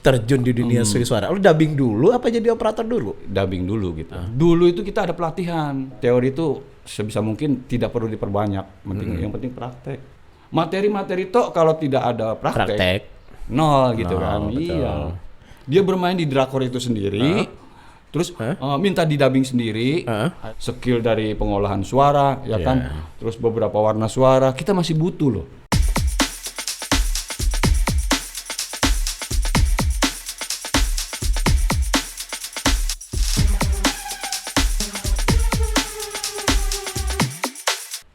terjun di dunia suara? Lu dubbing dulu apa jadi operator dulu? Dubbing dulu gitu. Dulu itu kita ada pelatihan. Teori itu sebisa mungkin tidak perlu diperbanyak. Yang penting praktek. Materi-materi toh kalau tidak ada praktek. Nol gitu kan. Betul. Iya. Dia bermain di drakor itu sendiri. Terus minta di dubbing sendiri. Skill dari pengolahan suara ya kan. Terus beberapa warna suara kita masih butuh loh.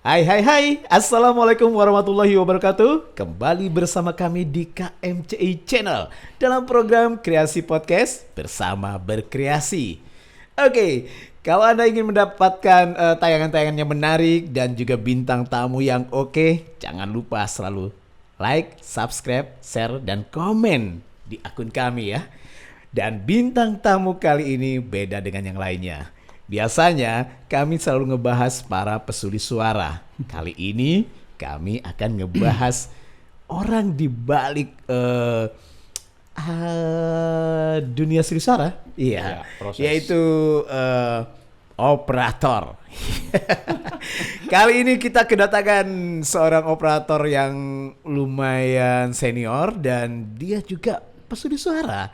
Hai, Assalamualaikum warahmatullahi wabarakatuh. Kembali bersama kami di KMCI Channel dalam program Kreasi Podcast Bersama Berkreasi. Oke, kalau Anda ingin mendapatkan tayangan-tayangan yang menarik dan juga bintang tamu yang oke, jangan lupa selalu like, subscribe, share, dan komen di akun kami ya. Dan bintang tamu kali ini beda dengan yang lainnya. Biasanya kami selalu ngebahas para pesulis suara. Kali ini kami akan ngebahas orang di balik dunia sulis suara. Iya, yaitu operator. Kali ini kita kedatangan seorang operator yang lumayan senior dan dia juga pesulis suara.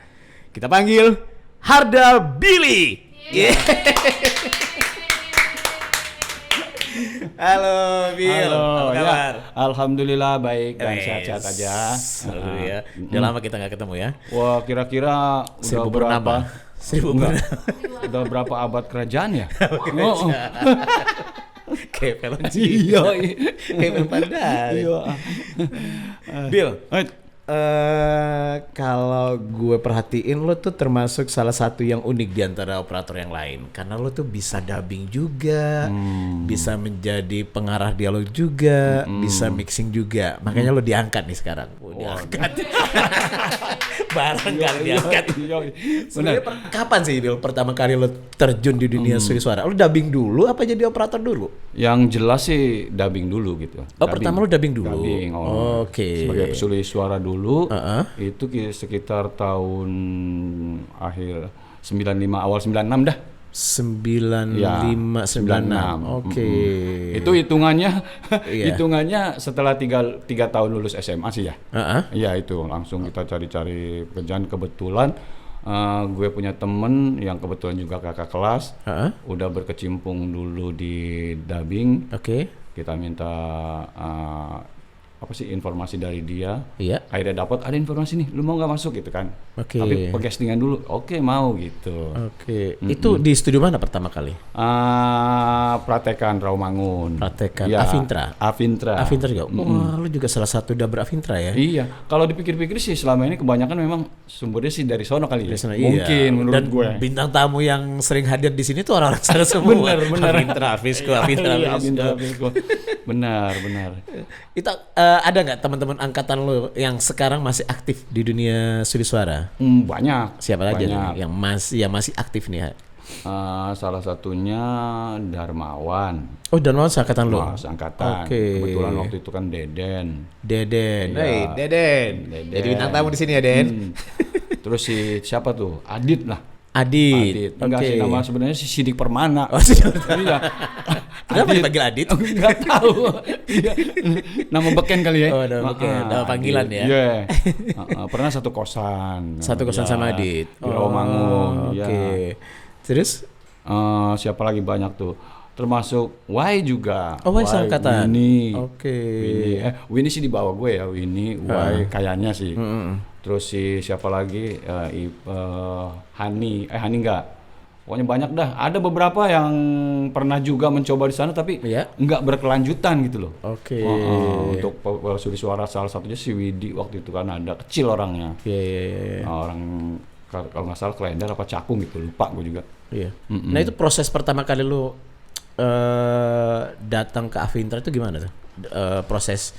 Kita panggil Harda Billy. Halo Bill, apa kabar? Ya, alhamdulillah baik dan sehat-sehat aja. Ya. Udah lama kita nggak ketemu ya. Wah, kira-kira udah berapa? 1000 udah berapa abad kerajaan ya? Kayak film Cina. Kayak film Pandai. Bill, kalau gue perhatiin lo tuh termasuk salah satu yang unik di antara operator yang lain karena lo tuh bisa dubbing juga, bisa menjadi pengarah dialog juga, bisa mixing juga. Makanya lo diangkat nih sekarang. Diangkat. Barang kali diangkat. Sebenarnya kapan sih Bill pertama kali lo terjun di dunia sulis suara? Lo dubbing dulu apa jadi operator dulu? Yang jelas sih dubbing dulu gitu. Pertama lo dubbing dulu. Oke. Sebagai pesulis suara dulu itu sekitar tahun akhir 95 awal 96 dah. 95 96. Oke. Itu hitungannya setelah 3 tahun lulus SMA sih ya. Iya itu langsung kita cari-cari pekerjaan. Kebetulan gue punya temen yang kebetulan juga kakak kelas. Udah berkecimpung dulu di dubbing. Kita minta informasi dari dia. Akhirnya dapat ada informasi nih, lu mau nggak masuk gitu kan? Tapi castingan dulu. Mau gitu. Itu di studio mana pertama kali? Pratekan Rawamangun. Pratekan ya, Afintra juga. Wah, lu juga salah satu dubber Afintra ya? Iya. Kalau dipikir-pikir sih selama ini kebanyakan memang sumbernya sih dari sono kali ya. Mungkin menurut dan gue. Bintang tamu yang sering hadir di sini tuh orang-orang sana semua. Benar. Afintra Fisco. Benar. Itu ada nggak teman-teman angkatan lo yang sekarang masih aktif di dunia sulis suara? Banyak. Siapa aja nih yang masih aktif nih? Salah satunya Darmawan. Darmawan seangkatan lo? Seangkatan. Kebetulan waktu itu kan Deden. Deden. Jadi bintang tamu di sini ya, Den. Terus siapa tuh? Adit lah. Adit. Enggak sih, nama sebenarnya si Sidik Permana. Iya. Kenapa dipanggil Adit? Enggak tahu. Nama beken kali ya. Nama beken. Nama panggilan ya. Iya. Pernah satu kosan sama Adit. Di Rawamangun. Terus siapa lagi banyak tuh? Termasuk Y juga. Y seangkatan. Winnie sih di bawah gue ya. Winnie, Y kayaknya sih. Terus siapa lagi? Hani enggak. Pokoknya banyak dah. Ada beberapa yang pernah juga mencoba di sana tapi enggak berkelanjutan gitu loh. Untuk pesulis suara salah satunya si Widi waktu itu kan ada kecil orangnya. Orang kalau nggak salah Klender apa Cakung gitu, lupa gue juga. Nah itu proses pertama kali lu datang ke Afintra itu gimana tuh? Proses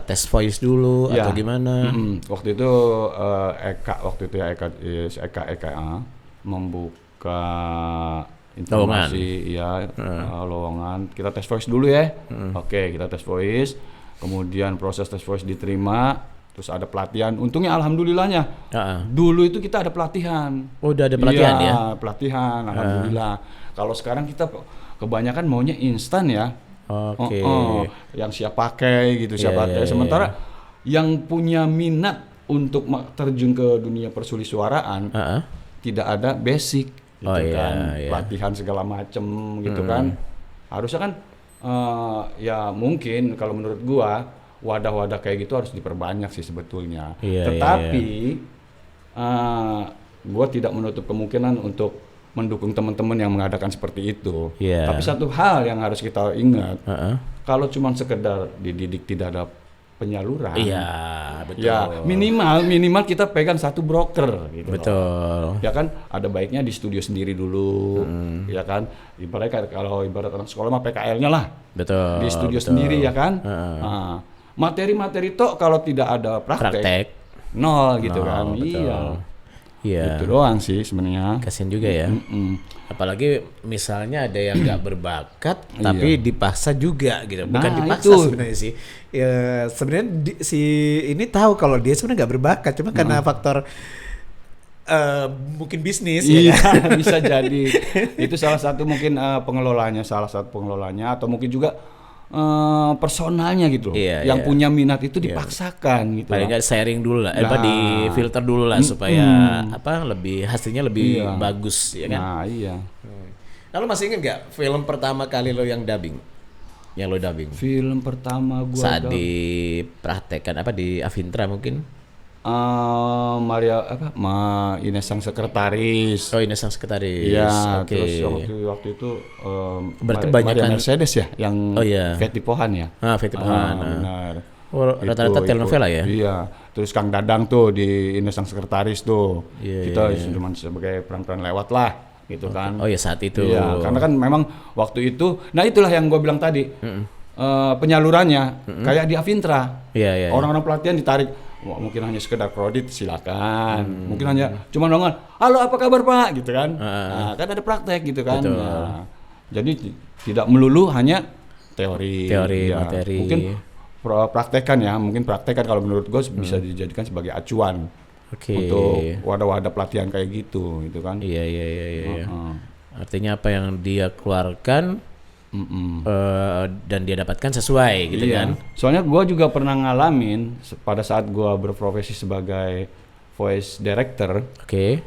tes voice dulu atau gimana? Waktu itu Eka membuka informasi lowongan. Kita tes voice dulu ya. Kita tes voice. Kemudian proses tes voice diterima. terus ada pelatihan. Untungnya alhamdulillahnya dulu itu kita ada pelatihan. Oh, udah ada pelatihan ya? Pelatihan, alhamdulillah. Kalau sekarang kita kebanyakan maunya instan ya. Oke. Yang siap pakai gitu, siap pakai. Sementara yang punya minat untuk terjun ke dunia persulisuaraan tidak ada basic gitu kan, pelatihan segala macem gitu kan. Harusnya kan ya mungkin kalau menurut gua wadah-wadah kayak gitu harus diperbanyak sih sebetulnya. Tetapi gua tidak menutup kemungkinan untuk mendukung teman-teman yang mengadakan seperti itu. Tapi satu hal yang harus kita ingat, kalau cuma sekedar dididik tidak ada penyaluran. Betul. Ya minimal kita pegang satu broker gitu. Betul. Ya kan ada baiknya di studio sendiri dulu, ya kan. Ibaratnya kalau ibarat anak sekolah mah PKL-nya lah. Betul. Di studio sendiri ya kan. Nah, materi-materi toh kalau tidak ada praktek nol gitu kan. Betul. Itu doang sih sebenarnya. Kasian juga ya. Apalagi misalnya ada yang nggak berbakat tapi dipaksa juga gitu. Bukan dipaksa sebenarnya sih. Ya, sebenarnya si ini tahu kalau dia sebenarnya nggak berbakat, cuma karena faktor mungkin bisnis ya kan? Bisa jadi. Itu salah satu mungkin pengelolanya atau mungkin juga personalnya gitu. Yang punya minat itu dipaksakan gitu. Paling nggak sharing dulu lah, di filter dulu lah supaya lebih hasilnya lebih bagus ya kan. Lalu masih ingat nggak film pertama kali lo yang dubbing? Yang lo dubbing? Film pertama gua saat dipraktekkan di Avintra mungkin? Ines sang sekretaris. Oh, Ines sang sekretaris. Iya, terus waktu itu berarti banyak Maria Mercedes ya yang Fetty Pohan ya. Fetty Pohan. Benar. Rata-rata telenovela ya? Iya. Terus Kang Dadang tuh di Ines sang sekretaris tuh. Kita cuma sebagai peran-peran lewat lah gitu kan. Oh ya saat itu. Iya, karena kan memang waktu itu, nah itulah yang gue bilang tadi. Penyalurannya kayak di Avintra. Orang-orang pelatihan ditarik. Mungkin hanya sekedar kredit silakan, mungkin hanya cuma dongeng, halo apa kabar Pak gitu kan, nah, kan ada praktek gitu kan, nah, jadi tidak melulu hanya teori materi. Mungkin praktekan kalau menurut gue bisa dijadikan sebagai acuan untuk wadah-wadah pelatihan kayak gitu kan. Iya. Artinya apa yang dia keluarkan dan dia dapatkan sesuai gitu kan. Soalnya gue juga pernah ngalamin pada saat gue berprofesi sebagai voice director.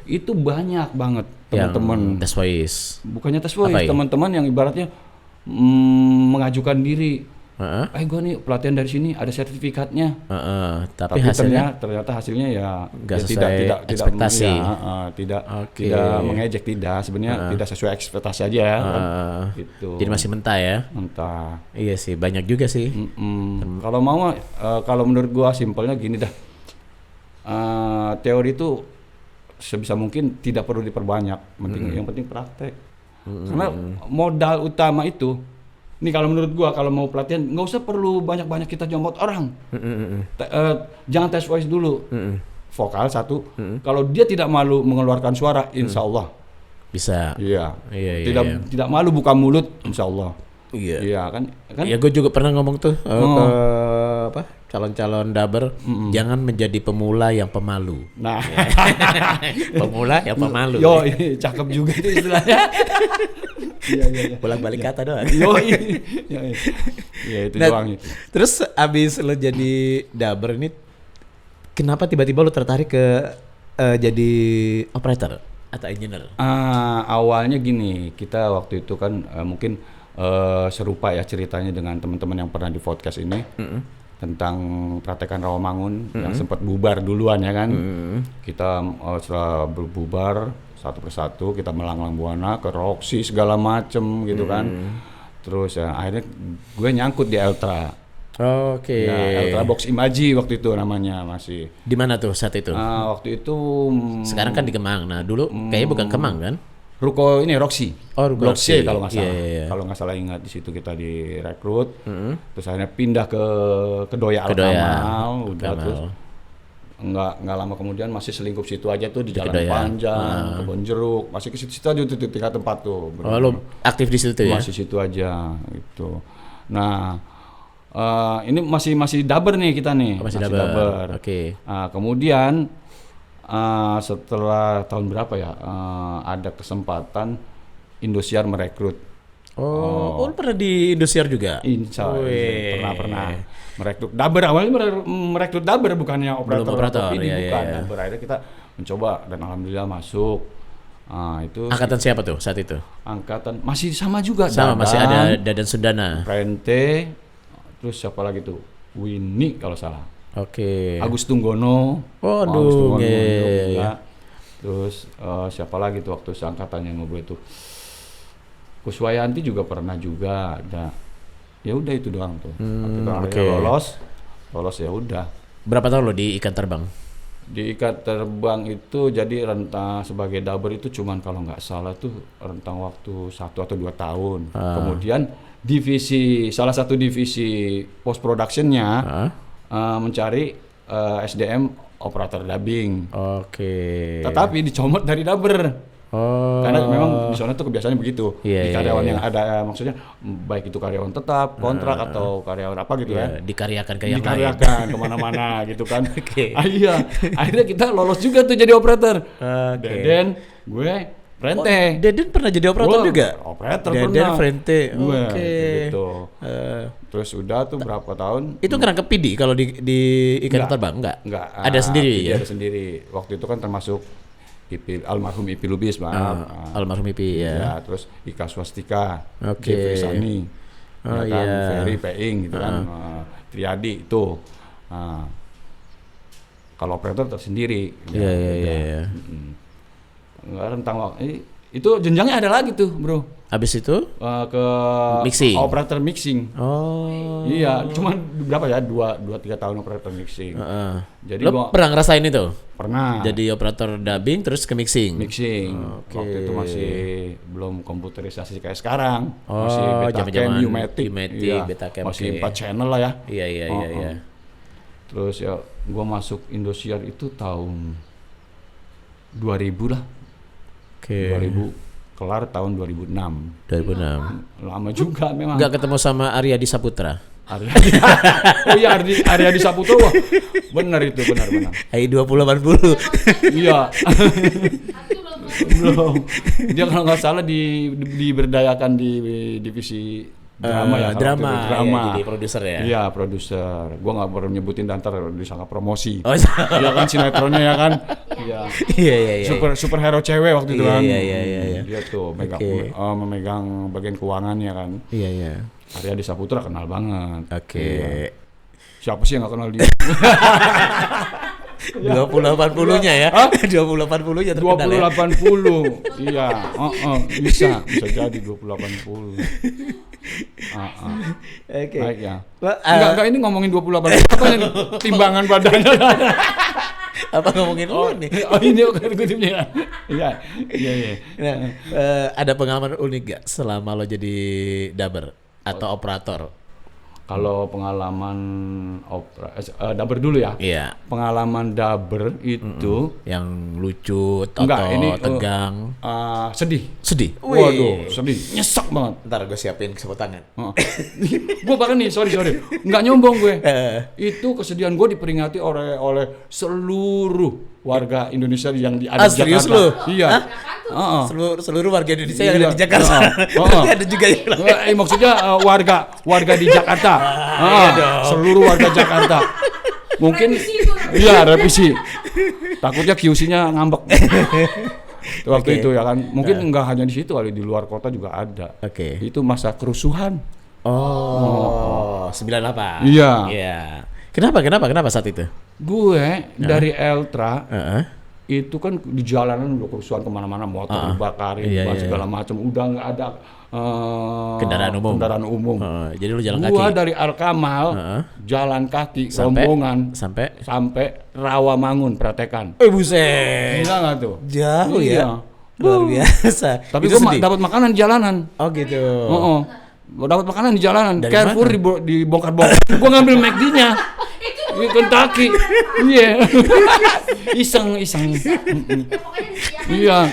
Itu banyak banget teman-teman tes voice. Bukannya tes voice, teman-teman yang ibaratnya mengajukan diri. Gue nih pelatihan dari sini ada sertifikatnya. Tapi ternyata hasilnya ya tidak ekspektasi. Tidak mengejek, sebenarnya tidak sesuai ekspektasi aja kan. Gitu. Jadi masih mentah ya. Mentah. Iya sih, banyak juga sih. Kalau menurut gua simpelnya gini dah. Teori itu sebisa mungkin tidak perlu diperbanyak. Yang penting praktek. Karena modal utama itu, nih kalau menurut gua kalau mau pelatihan nggak usah perlu banyak-banyak kita jemput orang. Jangan tes voice dulu. Vokal satu. Kalau dia tidak malu mengeluarkan suara, insya Allah bisa. Tidak malu buka mulut, insya Allah. Iya kan? Ya gue juga pernah ngomong tuh ke calon-calon dubber, jangan menjadi pemula yang pemalu. Nah, pemula yang pemalu. Yo, cakep juga itu istilahnya. Iya. Bolak-balik kata doang. Iya itu doang. Terus abis lo jadi dubber ini, kenapa tiba-tiba lo tertarik ke jadi operator atau engineer? Awalnya gini, kita waktu itu kan mungkin serupa ya ceritanya dengan teman-teman yang pernah di podcast ini tentang praktekan Rawamangun yang sempat bubar duluan ya kan. Kita setelah berbubar satu persatu kita melanglang buana ke Roxy segala macem gitu kan. Terus ya akhirnya gue nyangkut di Eltra. Eltra Box Imaji waktu itu namanya masih. Di mana tuh saat itu? Waktu itu sekarang kan di Kemang. Nah dulu kayaknya bukan Kemang kan? Ruko ini Roxy. Blok C kalau nggak salah. Kalau nggak salah ingat di situ kita direkrut. Terus akhirnya pindah ke Kedoya Al-Kamal. Terus nggak lama kemudian masih selingkup situ aja tuh di Jalan Panjang, Kebon Jeruk, masih ke situ aja tuh tiga tempat tuh. Lo aktif di situ ya? Masih situ aja gitu. Nah, Ini masih daber nih kita nih. Masih daber. Oke. Kemudian setelah tahun berapa ya, ada kesempatan Indosiar merekrut. Oh, pernah di Indosiar juga? Pernah merekrut daber. Awalnya merekrut daber, bukannya operator ini, bukan. Daber, akhirnya kita mencoba dan alhamdulillah masuk. Itu angkatan siapa tuh saat itu? Angkatan masih sama juga. Masih ada Dadan Sundana. Rente, terus siapa lagi tuh? Winnie kalau salah. Oke. Agus Tunggono. Agus Tunggono. Ya. Terus siapa lagi tuh waktu seangkatan yang gue tuh? Kuswayanti juga pernah juga ada. Ya udah itu doang tuh. Lolos ya udah. Berapa tahun lo di ikan terbang? Di ikan terbang itu jadi rentang sebagai daber itu cuman kalau nggak salah tuh rentang waktu 1 atau 2 tahun. Kemudian salah satu divisi post productionnya mencari SDM operator dubbing. Oke. Tetapi dicomot dari daber. Karena memang di sana tuh kebiasaannya begitu. Di karyawan yang ada, maksudnya baik itu karyawan tetap, kontrak atau karyawan apa gitu kan. Dikaryakan ke yang lain. Kemana-mana gitu kan. Iya. Akhirnya kita lolos juga tuh jadi operator. Deden, gue, Frente. Deden pernah jadi operator juga? Operator Deden, pernah. Frente. Oke. Gitu. Terus udah tuh berapa tahun. Itu ngerangkep PD kalau di ikan terbang? Enggak. Ada sendiri ya? Ada sendiri. Waktu itu kan termasuk almarhum Ipi Lubis, almarhum Ipi ya. Terus Ika Swastika, Jeffrey Sani, Ferry Peing gitu kan, Triadi itu. Kalau operator tersendiri. Iya. Nggak rentang waktu. Itu jenjangnya ada lagi tuh, bro. Habis itu ke mixing. Operator mixing. Iya, cuman berapa ya? 2-3 tahun operator mixing. Jadi lo pernah ngerasain itu? Pernah. Jadi operator dubbing terus ke mixing. Waktu itu masih belum komputerisasi kayak sekarang. Masih Betacam, Umatic, Betacam. Masih 4 channel lah ya. Iya. Terus ya gua masuk Indosiar itu tahun 2000 lah. 2000 kelar tahun 2006. Lama juga memang. Nggak ketemu sama Aryadi Saputra? Oh iya, Aryadi Saputra. Wah, benar itu, benar. Hai 2080. Iya. Belum. Dia kalau nggak salah diberdayakan di divisi drama ya. Drama. Jadi produser ya. Iya, produser. Gua nggak perlu nyebutin dan ntar disangka promosi. Iya kan sinetronnya ya kan. Iya. Superhero cewek waktu itu kan. Iya. Dia tuh memegang bagian keuangannya kan. Iya. Aryadi Saputra kenal banget. Oke. Iya. Siapa sih yang nggak kenal dia? 2080-nya ya. 2080-nya terkenal ya. 2080. Iya, bisa jadi 2080. Oke. Baik ya. Enggak ini ngomongin 2080 apa nih timbangan badannya. Apa ngomongin lu nih? Ini kutipnya. Iya. Nah, ada pengalaman unik gak selama lo jadi daber atau operator? Kalau pengalaman daber dulu ya. Iya. Pengalaman daber itu yang lucu atau tegang. Sedih. Waduh, sedih. Nyesek banget. Ntar gue siapin sapu tangan. Gue bahkan nih, sorry. Nggak nyombong gue. Itu kesedihan gue diperingati oleh seluruh warga Indonesia yang ada di serius Jakarta. Lu? Iya. Seluruh warga Indonesia yang ada di Jakarta. Ada juga yang maksudnya warga di Jakarta. Seluruh warga Jakarta. Mungkin revisi. Takutnya QC-nya ngambek. Waktu itu ya kan. Mungkin enggak hanya di situ, kali di luar kota juga ada. Itu masa kerusuhan. 98. Iya. Kenapa saat itu? Gue dari Eltra itu kan di jalanan udah kerusuhan kemana-mana, motor dibakarin, segala macam, udah nggak ada kendaraan umum. Jadi lu jalan kaki. Gua dari Alkamal jalan kaki rombongan sampai Rawamangun Pratekan. Buset. Gila nggak tuh? Jauh ya. Luar biasa. Tapi gue dapat makanan di jalanan. Oh gitu. Dapat makanan di jalanan. Dari Carrefour dibongkar-bongkar. Gue ngambil McD-nya. Di Kentucky. Iya. Iseng. Iya.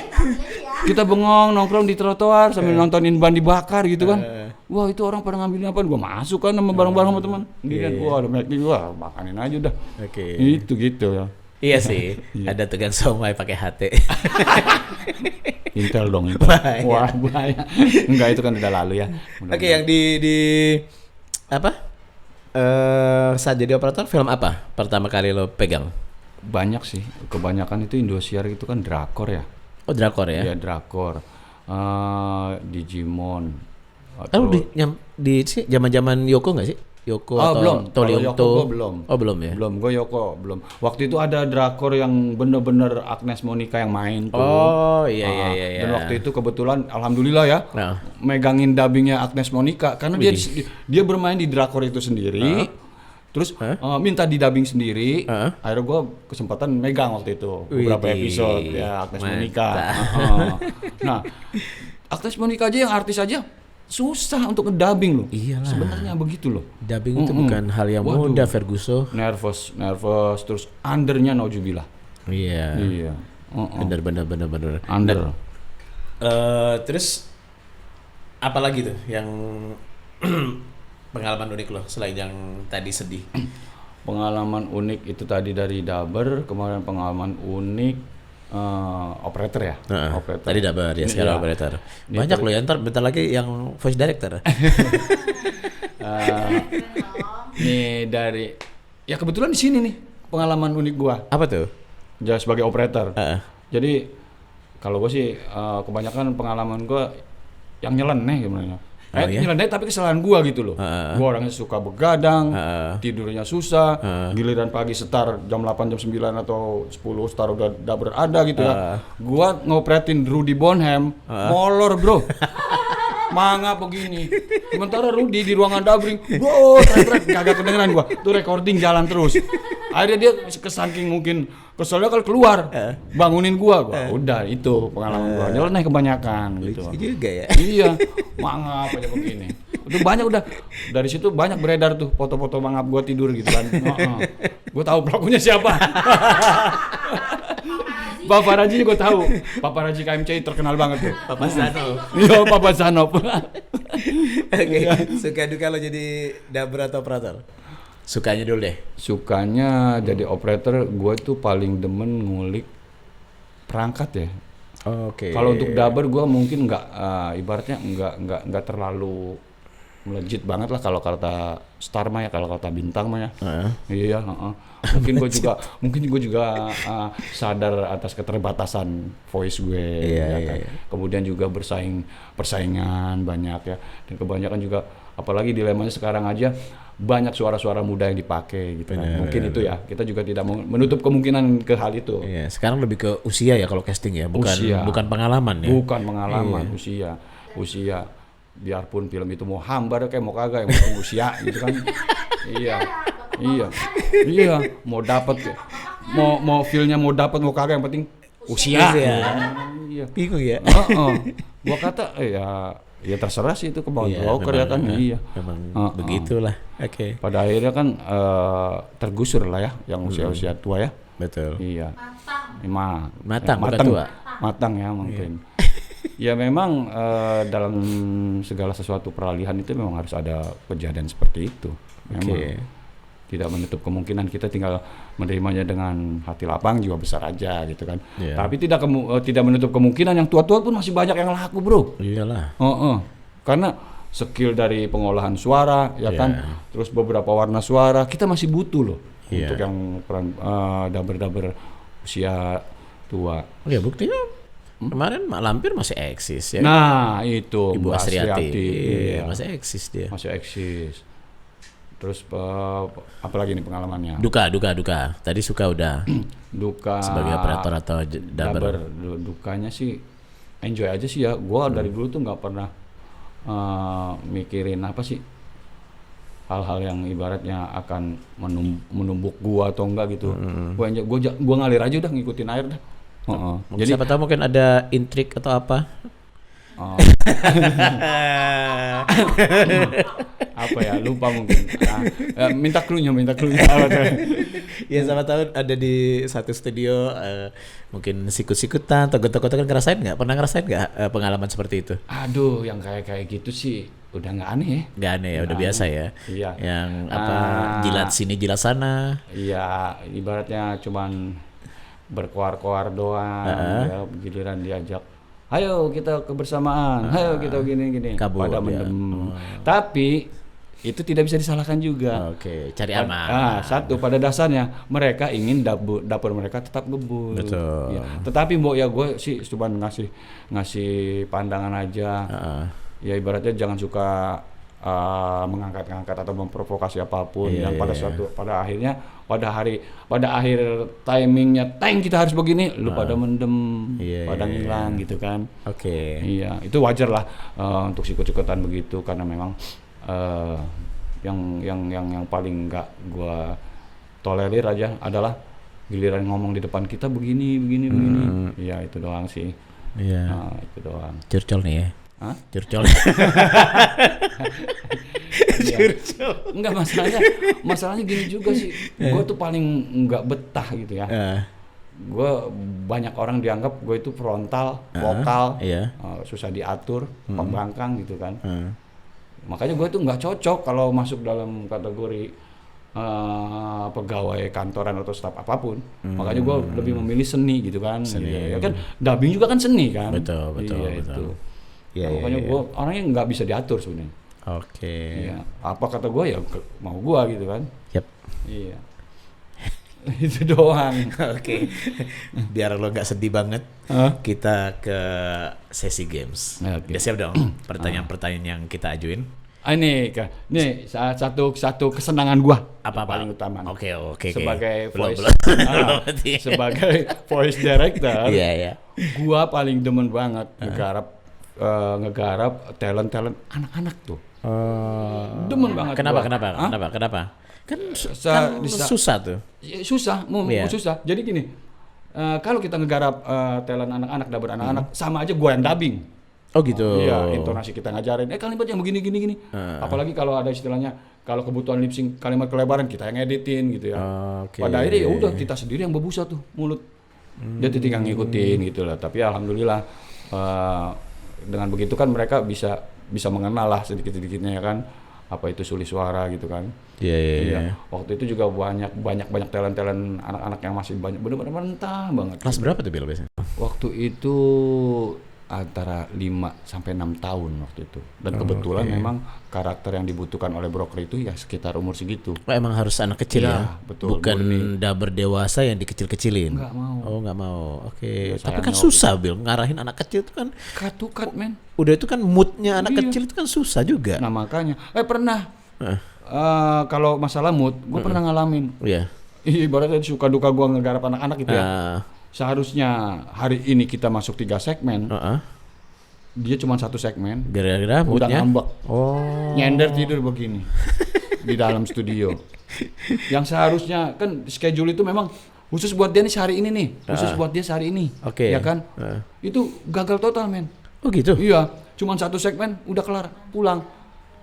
Kita bengong nongkrong di trotoar sambil nontonin ban dibakar gitu kan. wah itu orang pada ngambilnya apa? Gua masuk kan sama bareng-bareng sama teman. Dia wah ada McD, wah makanin aja udah. Oke. Itu gitu ya. Iya sih, ada tukang somai pakai HT. Intel dong Intel. Bahaya. Wah bahaya. Enggak itu kan udah lalu ya. Oke, yang di apa? Saat jadi operator film apa pertama kali lo pegang? Banyak sih. Kebanyakan itu Indosiar itu kan drakor ya. Oh, drakor ya? Iya drakor. Digimon. Oh, di zaman-zaman Yoko nggak sih? Yoko atau belum. Tolium Kalau Yoko gua belum. Oh, belum ya? Belum, gue Yoko belum. Waktu itu ada drakor yang bener-bener Agnes Monica yang main tuh. Oh iya. Dan waktu itu kebetulan alhamdulillah ya megangin dubbingnya Agnes Monica karena dia bermain di drakor itu sendiri. Terus minta di dubbing sendiri. Akhirnya gue kesempatan megang waktu itu beberapa episode ya Agnes Monica. Nah, Agnes Monica aja yang artis aja susah untuk ngedubbing loh. Iyalah. Sebenarnya begitu loh. Dubbing itu bukan hal yang mudah, Ferguson. Nervous, terus undernya naujubillah. Iya. Bener. Under. Terus apa lagi tuh yang pengalaman unik lo selain yang tadi sedih? Pengalaman unik itu tadi dari dubber, kemarin pengalaman unik operator ya. Operator. Tadi dubber ya, sekarang operator. Banyak loh ya, bentar lagi yang voice director. Nih dari ya kebetulan di sini nih pengalaman unik gua. Apa tuh? Jadi sebagai operator. Jadi kalau gua sih kebanyakan pengalaman gua yang nyeleneh gimana? Nyeleneh tapi kesalahan gua gitu loh. Gua orangnya suka begadang, tidurnya susah, giliran pagi setar jam 8, jam 9 atau 10 setar udah berada gitu ya. Gua ngopretin Rudy Bonham, molor bro. Manga begini. Sementara Rudy di ruangan dubbing, bro, trek kagak kedengeran gua. Tuh recording jalan terus. Akhirnya dia kesaking mungkin keselnya kalau keluar, bangunin gua. Udah itu pengalaman gua. Nyeleneh kebanyakan gitu. Juga ya. Iya, mangap aja begini. Itu banyak udah dari situ banyak beredar tuh foto-foto mangap gua tidur gitu kan. Gua tahu pelakunya siapa. Papa Raji gue tahu. Papa Raji KMCI terkenal banget tuh. Papa Sanop. Iya, Papa Sanop. Oke, suka duka lo jadi dubber atau operator? Sukanya dulu deh. Sukanya jadi operator, gue tuh paling demen ngulik perangkat ya. Oke. Kalau untuk dubber gue mungkin ibaratnya nggak terlalu melejit banget lah kalau kata star mah ya, kalau kata bintang mah ya. Iya. Mungkin gue juga sadar atas keterbatasan voice gue. Iya. Kemudian juga persaingan banyak ya, dan kebanyakan juga apalagi dilemanya sekarang aja banyak suara-suara muda yang dipakai gitu kan. Mungkin itu ya, kita juga tidak menutup kemungkinan ke hal itu. Iya, sekarang lebih ke usia ya kalau casting ya, bukan pengalaman ya. Bukan pengalaman, usia. Biarpun film itu mau hambar kayak mau kagak, yang penting usia gitu kan. Iya, mau dapat mau feel-nya mau dapat mau kagak yang penting usia. Iya. Bingung ya. Gua kata ya terserah sih itu kemauan broker ya kan. Iya. Memang begitulah. Oke. Pada akhirnya kan tergusur lah ya yang usia tua ya. Betul. Iya. Matang bukan tua. Matang ya mungkin. Ya memang dalam segala sesuatu peralihan itu memang harus ada kejadian seperti itu. Memang tidak menutup kemungkinan, kita tinggal menerimanya dengan hati lapang, jiwa besar aja gitu kan. Tapi tidak menutup kemungkinan yang tua-tua pun masih banyak yang laku bro. Iyalah. Karena skill dari pengolahan suara ya kan, terus beberapa warna suara kita masih butuh loh untuk yang peran dubber usia tua. Ya buktinya kemarin Mak Lampir masih eksis ya. Nah itu Ibu Asriati. Iya. Masih eksis dia. Masih eksis. Terus apalagi nih pengalamannya? Duka. Tadi suka udah. Duka. Sebagai operator atau dubber. Dukanya sih enjoy aja sih ya. Gua dari dulu tuh nggak pernah mikirin apa sih hal-hal yang ibaratnya akan menumbuk gua atau enggak gitu. Gua ngalir aja udah, ngikutin air dah. Jadi siapa tahu mungkin ada intrik atau apa? Apa ya, lupa mungkin. Minta clue-nya. Ya sama tahu ada di satu studio mungkin sikut-sikutan, togot-togotan ngerasain nggak? Pernah ngerasain nggak pengalaman seperti itu? Aduh, yang kayak gitu sih udah nggak aneh. Nggak aneh ya, udah biasa ya. Iya. Yang jilat sini jilat sana. Iya, ibaratnya cuman berkoar-koar doang, ya, giliran diajak. Ayo kita kebersamaan, ayo kita gini-gini. Kabur Pada dia. mendem. Tapi itu tidak bisa disalahkan juga. Oke, cari aman. Satu, pada dasarnya mereka ingin dapur mereka tetap ngebul. Betul. Ya. Tetapi mbok ya gue sih cuma ngasih pandangan aja. Ya ibaratnya jangan suka mengangkat-angkat atau memprovokasi apapun. Yang pada akhir timingnya kita harus begini, lu pada mendem, pada ngilang gitu kan. Oke. Iya, itu wajar lah untuk sikut-sikutan begitu karena memang yang paling nggak gua tolerir aja adalah giliran ngomong di depan kita begini. Iya, itu doang sih. Iya. Nah, itu doang. Curcol nih ya. Hah? Curcol. Curcol. Enggak, masalahnya gini juga sih. Gua tuh paling nggak betah gitu ya. Gue banyak orang dianggap gue itu frontal, vokal, susah diatur, pembangkang gitu kan. Makanya gue tuh nggak cocok kalau masuk dalam kategori pegawai kantoran atau staf apapun. Makanya gue lebih memilih seni gitu kan. Seni. Ya kan dubbing juga kan seni kan. Betul. Itu. Makanya gue orangnya nggak bisa diatur sebenarnya. Oke. Iya. Apa kata gue ya mau gue gitu kan. Yap. Iya. Itu doang. Oke. Biar lo nggak sedih banget, kita ke sesi games. Okay. Udah siap dong pertanyaan-pertanyaan yang kita ajuin? Ini satu kesenangan gua. Apa paling utama. Oke. Sebagai voice Sebagai voice director. Iya. Gua paling demen banget ngegarap talent anak-anak tuh. Demen banget. Kenapa? Kan susah tuh. Ya, susah. Jadi gini, kalau kita ngegarap talent anak-anak, dapur anak-anak, sama aja gua yang dubbing. Oh gitu. Iya, intonasi kita ngajarin. Kalimat yang begini. Apalagi kalau ada istilahnya, kalau kebutuhan lip sync kalimat kelebaran kita yang editin gitu ya. Pada akhirnya ya udah kita sendiri yang berbusa tuh mulut. Dia tinggal ngikutin gitu lah. Tapi alhamdulillah dengan begitu kan mereka bisa mengenal lah sedikit-sedikitnya ya kan. Apa itu sulih suara gitu kan. Iya. Waktu itu juga banyak talent anak-anak yang masih banyak benar-benar mentah banget. Kelas berapa tuh Bill biasanya? Waktu itu antara 5 sampai 6 tahun waktu itu. Dan kebetulan memang karakter yang dibutuhkan oleh broker itu ya sekitar umur segitu. Oh, emang harus anak kecil ya? Betul. Bukan dubber dewasa yang dikecil-kecilin. Enggak mau. Oh, enggak mau. Oke. Ya, tapi kan susah Bill, ngarahin anak kecil itu kan cut men. Udah itu kan moodnya anak kecil itu kan susah juga. Nah, makanya pernah kalau masalah mood, gue pernah ngalamin. Iya. Ibaratnya suka duka gue ngegarap anak-anak gitu ya. Seharusnya hari ini kita masuk 3 segmen. Dia cuma 1 segmen. Gara-gara udah moodnya ngambek. Oh. Nyender tidur begini di dalam studio. Yang seharusnya kan schedule itu memang khusus buat dia nih sehari ini nih, khusus buat dia sehari ini. Oke. Ya kan? Itu gagal total men. Oh gitu. Iya, cuma 1 segmen udah kelar, pulang.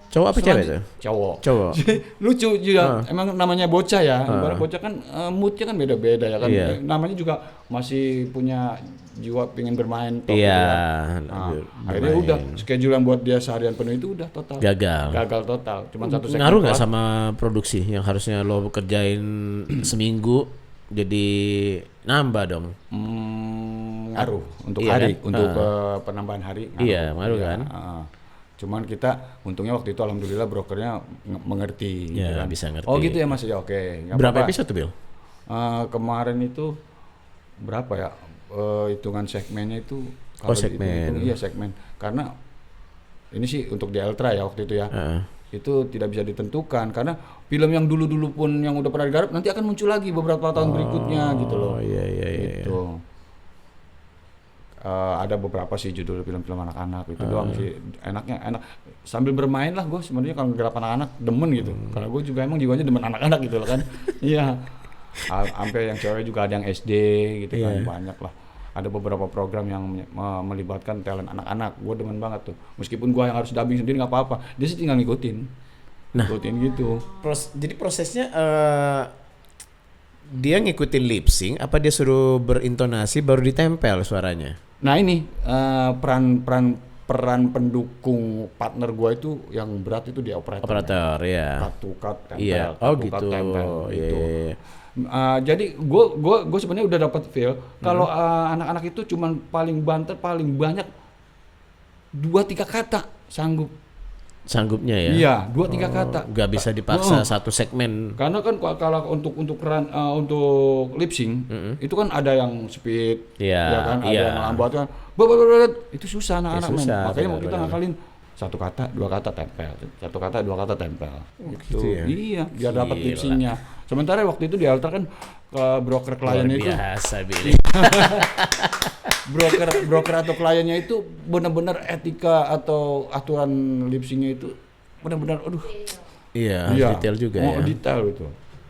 Cowok apa cewek tuh? Cowok. Lucu juga. Emang namanya bocah ya. Ibarat bocah kan moodnya kan beda-beda ya kan. Namanya juga masih punya jiwa pengen bermain. Akhirnya udah schedule yang buat dia seharian penuh itu udah total. Gagal total. Cuma 1 segmen. Ngaruh nggak sama produksi yang harusnya lo kerjain seminggu jadi nambah dong? Ngaruh untuk hari, kan? untuk penambahan hari. Ngaruh. Iya, ngaruh kan. Cuman kita untungnya waktu itu alhamdulillah brokernya mengerti. Ya, gitu kan. bisa ngerti. Oh gitu ya Mas ya, oke. Berapa episode tuh Bill? Kemarin itu berapa ya? Hitungan segmennya itu. Segmen. Iya segmen. Karena ini sih untuk di Ultra ya waktu itu ya. Itu tidak bisa ditentukan karena film yang dulu-dulu pun yang udah pernah digarap nanti akan muncul lagi beberapa tahun berikutnya gitu loh. Iya. Gitu. Ada beberapa sih judul film-film anak-anak itu doang sih, enak sambil bermain lah gue sebenarnya kalau ngegarap anak-anak demen gitu, karena gue juga emang jiwanya demen anak-anak gitu loh kan. Iya, sampai yang cewek juga ada yang SD gitu kan, banyak lah. Ada beberapa program yang melibatkan talent anak-anak, gue demen banget tuh. Meskipun gue yang harus dubbing sendiri nggak apa-apa, dia sih tinggal ngikutin. Ngikutin gitu. Jadi prosesnya dia ngikutin lip sync apa dia suruh berintonasi baru ditempel suaranya? Nah ini peran pendukung partner gua itu yang berat itu di operator. Operator ya. Cut to cut tempel. Iya. cut Oh to cut, gitu. tempel, gitu. Iya. Jadi gue sebenarnya udah dapat feel kalau anak-anak itu cuman paling banyak 2-3 kata Sanggupnya ya. Iya, 2-3 kata. Gak bisa dipaksa satu segmen. Karena kan kalau untuk peran untuk lip sync itu kan ada yang speed, Iya, ya kan, ada iya. yang lambat kan. Itu susah anak-anak men. susah, Makanya mau kita benar. ngakalin 1 kata, 2 kata tempel. 1 kata, 2 kata tempel. gitu ya? Iya, biar dapat Gila. lip sync-nya. Sementara waktu itu di altar kan ke broker kliennya itu biasa Billy. broker atau kliennya itu benar-benar etika atau aturan lip sync-nya itu benar-benar aduh. Iya, detail juga ya. Detail itu.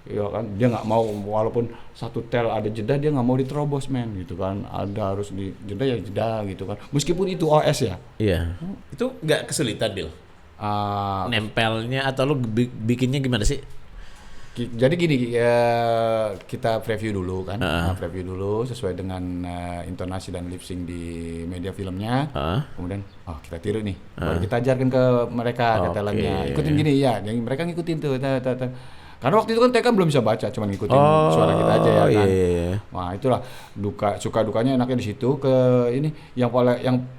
Iya kan, dia nggak mau walaupun satu tel ada jeda dia nggak mau diterobos men gitu kan. Ada harus di jeda ya jeda gitu kan. Meskipun itu OS ya. Iya. Itu nggak kesulitan Bill? Nempelnya atau lu bikinnya gimana sih? Jadi gini, kita preview dulu kan, preview dulu sesuai dengan intonasi dan lip sync di media filmnya. Kemudian, kita tiru nih, baru kita ajarkan ke mereka ke talentnya. Ikutin gini ya, yang mereka ngikutin tuh. Karena waktu itu kan TK belum bisa baca, cuma ngikutin suara kita aja ya kan. Iya. Wah itulah suka dukanya enaknya di situ. Ke ini yang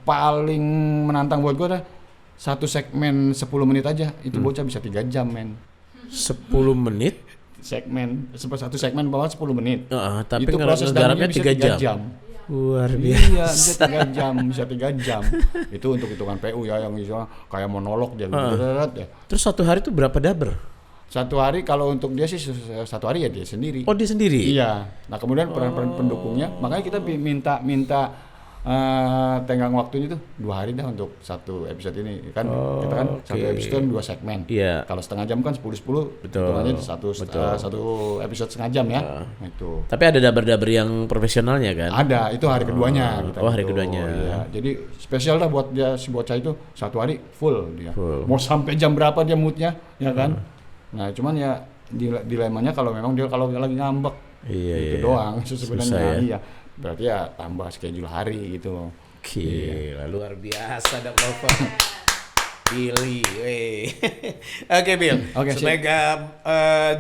paling menantang buat gue adalah satu segmen 10 menit aja, itu bocah bisa 3 jam men. 10 menit? Satu segmen bawah 10 menit. Tapi itu proses garapnya bisa 3 jam. Luar biasa. Iya, bisa 3 jam. Itu untuk hitungan PU ya, yang misalnya kayak monolog dia. Terus satu hari itu berapa dubber? Satu hari kalau untuk dia sih satu hari ya dia sendiri. Oh dia sendiri? Iya. Nah kemudian peran-peran pendukungnya, makanya kita minta tenggang waktunya tuh 2 hari dah untuk satu episode ini kan. Kita kan satu episode kan 2 segmen. Iya. Kalau setengah jam kan 10-10. Betul. Hitungannya satu episode setengah jam ya. Itu. Tapi ada dubber yang profesionalnya kan? Ada, itu hari keduanya. hari keduanya. Iya. Jadi spesial dah buat dia si bocah itu satu hari full dia. Full. Mau sampai jam berapa dia moodnya, ya kan? Nah cuman ya dilemanya kalau memang dia kalau lagi ngambek, itu doang sebenarnya. Susah ya? Iya. Berarti ya tambah schedule hari gitu. Gila, luar biasa Dok Lover. Billy, Oke Bill, supaya gak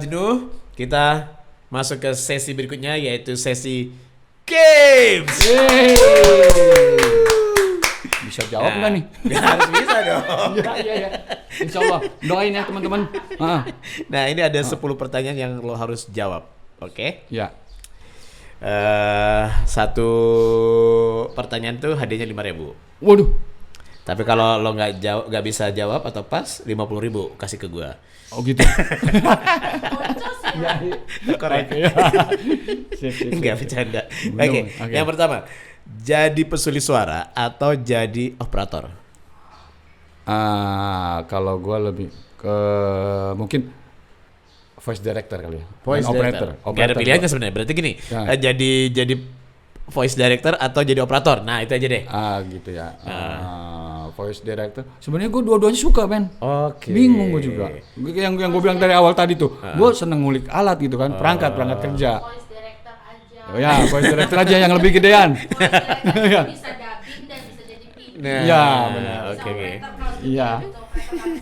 jenuh, kita masuk ke sesi berikutnya yaitu sesi games. Bisa jawab nggak nih? Harus bisa dong. Iya. Insya Allah, doain ya teman-teman. Nah ini ada 10 pertanyaan yang lo harus jawab, oke? Ya. Satu pertanyaan tuh hadiahnya 5.000. Waduh. Tapi kalau lo nggak bisa jawab atau pas 50.000 kasih ke gua. Oh gitu. Korek. Sip. Nggak bercanda. Oke. Yang pertama, jadi pesulis suara atau jadi operator? Kalau gue lebih ke mungkin voice director kali ya. Voice operator. Gak ada pilihannya sebenarnya. Berarti gini, jadi voice director atau jadi operator. Nah itu aja deh. Gitu ya. Voice director. Sebenarnya gue dua-duanya suka men. Oke. Bingung gue juga. Yang gue bilang dari awal tadi tuh, gue seneng ngulik alat gitu kan, perangkat kerja. Voice director aja. Ya, voice director aja yang lebih gedean. Bisa dubbing dan bisa jadi PD. Iya, benar. Oke. Iya.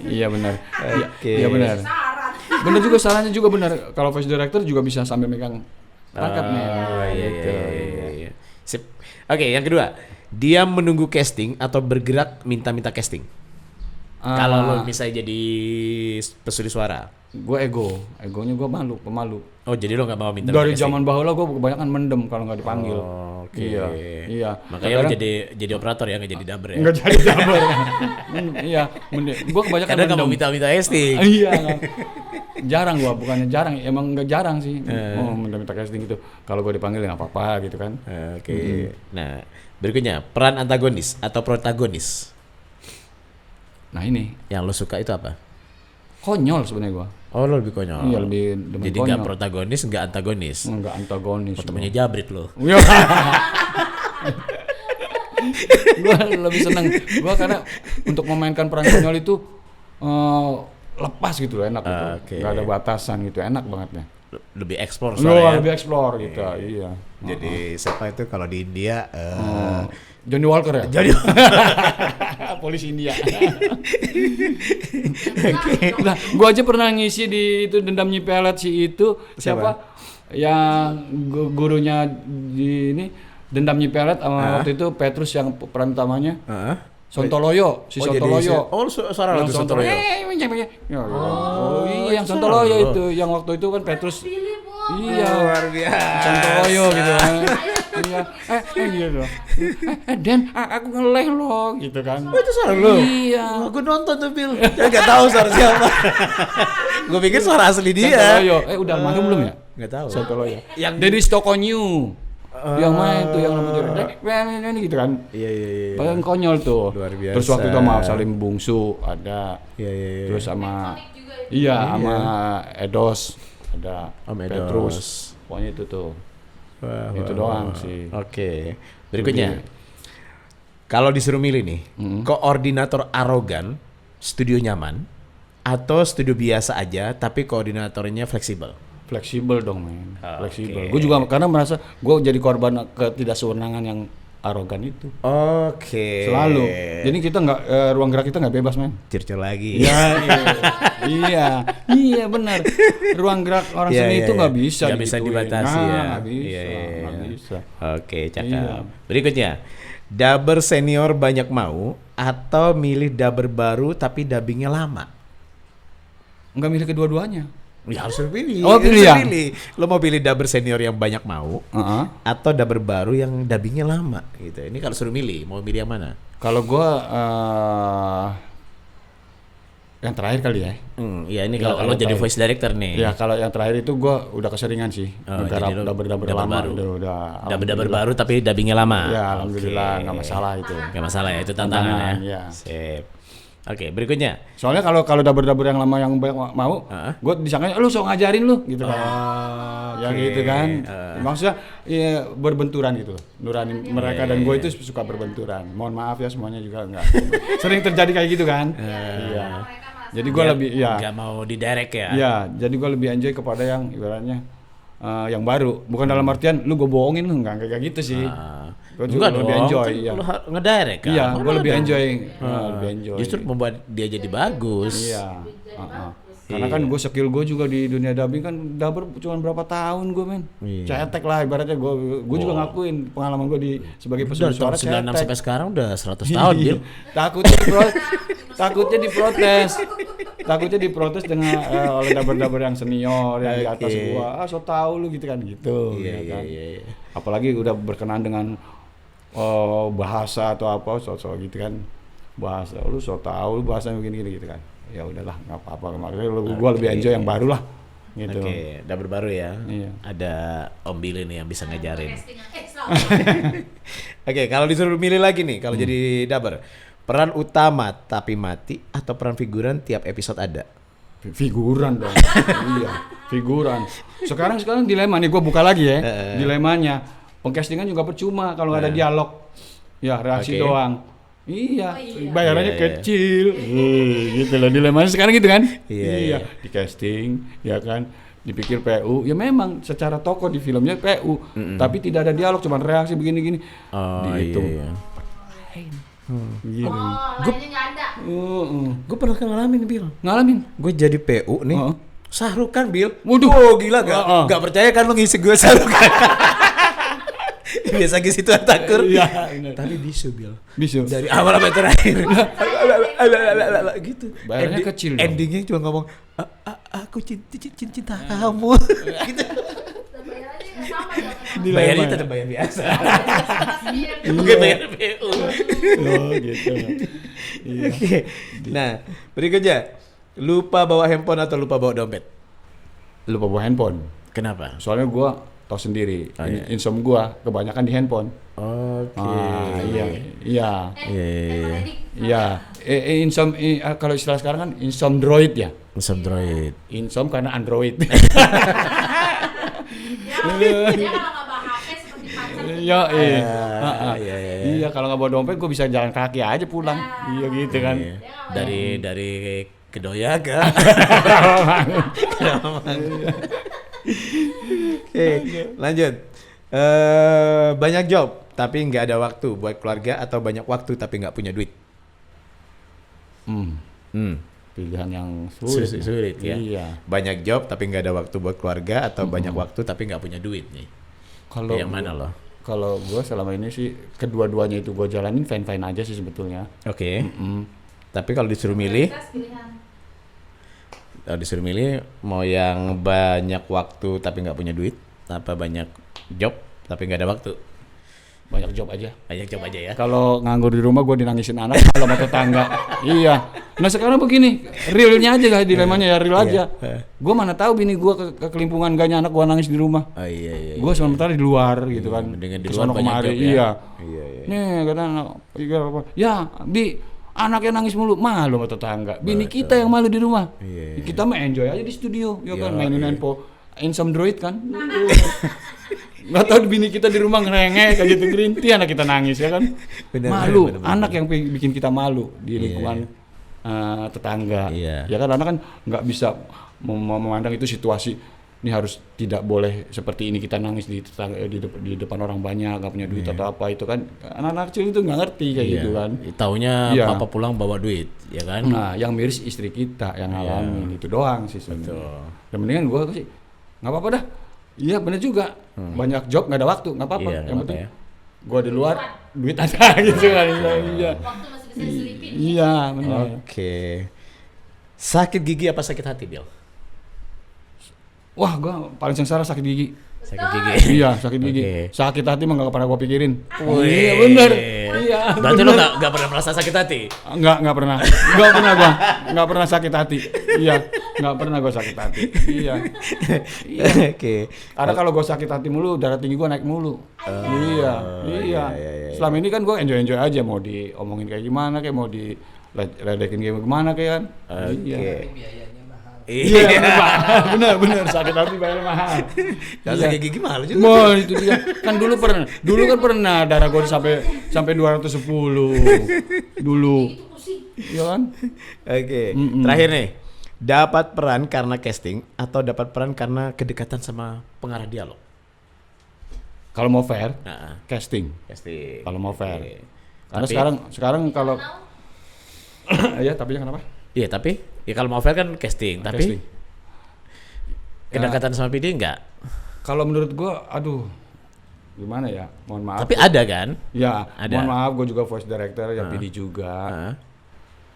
Iya benar. Oke. Iya benar. Saran. Benar juga, sarannya juga benar. Kalau voice director juga bisa sambil megang perangkat nih. Iya. Sip. Oke, yang kedua, dia menunggu casting atau bergerak minta-minta casting. Kalau lo misalnya jadi pesulis suara, gue egonya gue pemalu. oh jadi lo nggak mau minta Dari casting? zaman bahula gue kebanyakan mendem kalau nggak dipanggil. Oke. Iya. Makanya lo jadi operator ya, nggak jadi dubber ya? Nggak jadi dubber. Iya, gue kebanyakan Karena nggak mendem. mau minta casting. Iya. Jarang gue, bukannya jarang, emang nggak jarang sih. Minta casting gitu. Kalau gue dipanggil nggak apa-apa gitu kan. Oke. Nah, berikutnya peran antagonis atau protagonis. Nah ini, Yang lo suka itu apa? konyol sebenarnya gue. Oh lo lebih konyol. Iya, lebih demen Jadi konyol. nggak protagonis, nggak antagonis. Nggak antagonis. Temennya Jabrit lo. Iya. Gue lebih seneng. Gue karena untuk memainkan peran konyol itu lepas gitu loh, enak gitu. Oke. Nggak ada batasan gitu, enak banget ya. Lebih explore Loh, soalnya. lebih explore gitu, iya. Jadi siapa itu kalau di India Johnny Walker ya? jadi Polisi India. Nah, gua aja pernah ngisi di itu Dendam Nyi Pelet si itu siapa? Yang gurunya di ini Dendam Nyi Pelet sama waktu itu Petrus yang peran utamanya. Sontoloyo, si Sontoloyo. suara lagu Sontoloyo. Oh iya, yang Sontoloyo itu, yang waktu itu kan Petrus. Pilih, Bu. Iya, Luar biasa. Sontoloyo gitu kan. Iya, gitu. Dan aku ngeleh loh, gitu kan. Oh, itu suara lu? Iya. Gue nonton tuh, Bil. Ya gak tahu suara siapa. Gue pikir suara asli dia. Sontoloyo, udah almarhum belum ya? Gak tahu. Sontoloyo. Yang Dari Stokonyu. Yang main tuh yang namanya gitu kan. Iya. Paling konyol tuh. Luar biasa. Terus waktu itu sama Salim Bungsu ada. Iya. Terus sama Sonic juga ya. sama Edos ada. Om Edos. Petrus. Pokoknya itu tuh. Itu doang sih. Oke. Berikutnya. Kalau disuruh milih nih, koordinator arogan, studio nyaman, atau studio biasa aja tapi koordinatornya fleksibel. Fleksibel dong, men. Fleksibel. Oke. Gue juga karena merasa gue jadi korban ketidaksewenangan yang arogan itu. Oke. Selalu. Jadi kita nggak ruang gerak kita nggak bebas, men. Circel lagi. Iya benar. Ruang gerak orang Iya, seni iya, itu nggak iya. bisa Nggak bisa digituin. dibatasi ya. Nggak bisa, Iya. nggak bisa. Oke, cakep. Iya. Berikutnya, dubber senior banyak mau atau milih dubber baru tapi dubbingnya lama? Nggak milih kedua-duanya. Ya harus pilih. Oh, pilih Harus ya? pilih. Lo mau pilih dubber senior yang banyak mau atau dubber baru yang dubbingnya lama gitu. Ini kalau suruh milih, mau milih yang mana? Kalau gue yang terakhir kali ya. Ya ini Ya, kalau kalau lo jadi terakhir. voice director nih. Ya kalau yang terakhir itu gue udah keseringan sih. Oh, Garap jadi lo dubber dubber lama. baru. Udah Dubber baru tapi dubbingnya lama. Ya alhamdulillah Oke. nggak masalah itu. Nggak masalah ya, itu tantangan Tantangan, ya. ya. Sip. Oke, berikutnya. Soalnya kalau dubber yang lama yang banyak mau, gue disangkanya lu so ngajarin lu gitu kan. Ya gitu kan. Maksudnya ya, berbenturan gitu. Nurani mereka dan gue itu suka berbenturan. Mohon maaf ya semuanya juga enggak. Sering terjadi kayak gitu kan. Iya. Jadi gue lebih Nggak mau di direct ya. Iya, jadi gue lebih enjoy kepada yang ibaratnya yang baru. Bukan dalam artian lu gue bohongin lu enggak kayak gitu sih. Gue juga Enggak lebih dong, enjoy, kan iya. lo ngedirect kan. Iya, Mana gue lebih ada? enjoy. Lebih enjoy. Justru membuat dia jadi bagus. Iya. Karena kan gue skill gue juga di dunia dubbing kan dubber cuma berapa tahun gue men. Iya. Cetek lah ibaratnya gue juga ngakuin pengalaman gue di sebagai Udah pesuruh suara tahun 96 cetek. sampai sekarang udah 100 tahun, Bil. Takutnya diprotes. Takutnya diprotes dengan oleh dubber yang senior yang di atas Oke. gua. So tahu lu gitu kan gitu. Iya, ya kan? iya. Apalagi udah berkenan dengan bahasa atau apa so gitu kan. Bahasa lu so tahu lu bahasanya begini gitu kan. Ya udahlah nggak apa-apa makanya gua lebih enjoy yang baru lah gitu. Oke, dubber baru ya. Iya. Ada Om Billy nih yang bisa ngajarin. Selamat. Oke, kalau disuruh milih lagi nih, kalau jadi dubber, peran utama tapi mati atau peran figuran tiap episode ada? Figuran dong. Iya, figuran. Sekarang dilema nih gua buka lagi ya. Dilemanya. Pengcastingan juga percuma kalau nggak ada dialog. Ya, reaksi Oke. doang. Iya, iya. bayarannya Iya. kecil. Gitu loh dilemanya sekarang gitu kan? Iya. Di casting, ya kan. Dipikir PU, ya memang secara tokoh di filmnya PU, tapi tidak ada dialog, cuma reaksi begini-gini. Oh Gitu. iya. Gitu. Oh, lainnya nggak ada. Gue pernah ngalamin, Bil. Ngalamin. Gue jadi PU nih. Heeh. Sahrukan, Bil. Waduh. Oh, gila gak? Heeh. Gak percaya kan lo ngisi gue Sahrukan. Biasa ngisi tuan takur. Iya, bener. Tapi bisu, Bil. Bisa. Dari awal sampai terakhir. Gitu. Bayarnya kecil dong. Endingnya cuma ngomong, aku cinta kamu. Gitu. Bayarannya nggak sama dong. Dilema Bayarnya ya? tetap bayar biasa. Iya. Bukan bayar PU. Oh gitu. Iya. Oke. Nah, berikutnya. Lupa bawa handphone atau lupa bawa dompet? Lupa bawa handphone. Kenapa? Soalnya gua tahu sendiri, insom gua kebanyakan di handphone. Oke. Iya. Iya. Iya. Kalau istilah sekarang kan insom droid ya. Android. Insom karena Android. Ya, dia kalau nggak bawa HP seperti pacar. Iya, Iya. Iya, kalau nggak bawa dompet gua bisa jalan kaki aja pulang. Iya gitu kan. Dari Kedoyaga. Oke, lanjut. Banyak job tapi nggak ada waktu buat keluarga atau banyak waktu tapi nggak punya duit? Pilihan yang sulit. Sulit ya. Iya. Banyak job tapi nggak ada waktu buat keluarga atau banyak waktu tapi nggak punya duit nih. Kalau Yang mana lo? Kalau gue selama ini sih kedua-duanya itu gue jalanin fine-fine aja sih sebetulnya. Oke. Tapi kalau disuruh milih, Prioritas pilihan. mau yang banyak waktu tapi nggak punya duit, apa banyak job tapi nggak ada waktu? Banyak job aja. Banyak job aja ya. Kalau nganggur di rumah gue dinangisin anak kalau sama tetangga. Iya. Nah sekarang begini, realnya aja guys, dilemanya ya real aja. Gue mana tahu bini gue ke kelimpungan gaknya anak gue nangis di rumah. Oh iya. Gue sementara di luar gitu kan. Dengan di Kesana luar banyak kemari, job ya. iya. Iya. Nih kata anak, ya Bi, anaknya nangis mulu, malu sama tetangga. Bini kita yang malu di rumah. Iya. Kita mah enjoy aja di studio, ya kan, mainin handphone, some droid kan. Nggak tahu bini kita di rumah ngerengek kayak gitu gerinti, anak kita nangis ya kan. Malu, anak yang bikin kita malu di lingkungan tetangga. Iya. Ya kan anak kan nggak bisa memandang itu situasi ini harus tidak boleh seperti ini kita nangis di tetangga, di depan orang banyak nggak punya duit atau apa, itu kan anak-anak kecil itu nggak ngerti kayak gitu kan. Taunya Iya. papa pulang bawa duit, ya kan? Nah yang miris istri kita yang ngalamin itu doang sih sebenarnya. Dan mendingan gue sih nggak apa-apa dah. Iya bener juga, banyak job nggak ada waktu, nggak apa-apa. Iya, Yang nggak penting apa-apa gue di luar duit ada gitu kan. Iya. Waktu masih bisa diselipin. Iya benar. Oke. Sakit gigi apa sakit hati, Bill? Wah gue paling sengsara sakit gigi. Sakit gigi. Iya sakit gigi. Oke. Sakit hati mah nggak pernah gue pikirin. Wih. Iya bener. Iya. Berarti lo bener. nggak pernah merasa sakit hati? Nggak pernah. Nggak pernah sakit hati. Iya, nggak pernah gue sakit hati. Iya. Oke. Karena kalau gue sakit hati mulu, darah tinggi gue naik mulu. Iya. iya. Selama ini kan gue enjoy aja, mau diomongin kayak gimana, kayak mau diledekin kayak gimana kayak kan. Oke. Iya, benar sakit hati bayar mahal. Kalau sakit gigi mahal juga. Mau itu dia. Kan dulu kan pernah darah gue sampai 210 dulu. Itu pusing. Iya kan? Oke. Terakhir nih. Dapat peran karena casting atau dapat peran karena kedekatan sama pengarah dialog? Kalau mau fair, Nah, casting. casting. Kalau mau fair. Oke. Karena Tapi- sekarang kalau ya tapi kenapa? Iya, tapi ya kalau mau fair kan casting, tapi Casting. kedekatan sama PD enggak. Kalau menurut gua, aduh, gimana ya? Mohon maaf. Tapi ada kan? Ya, Ada. mohon maaf, gue juga voice director, ya PD juga. Heeh.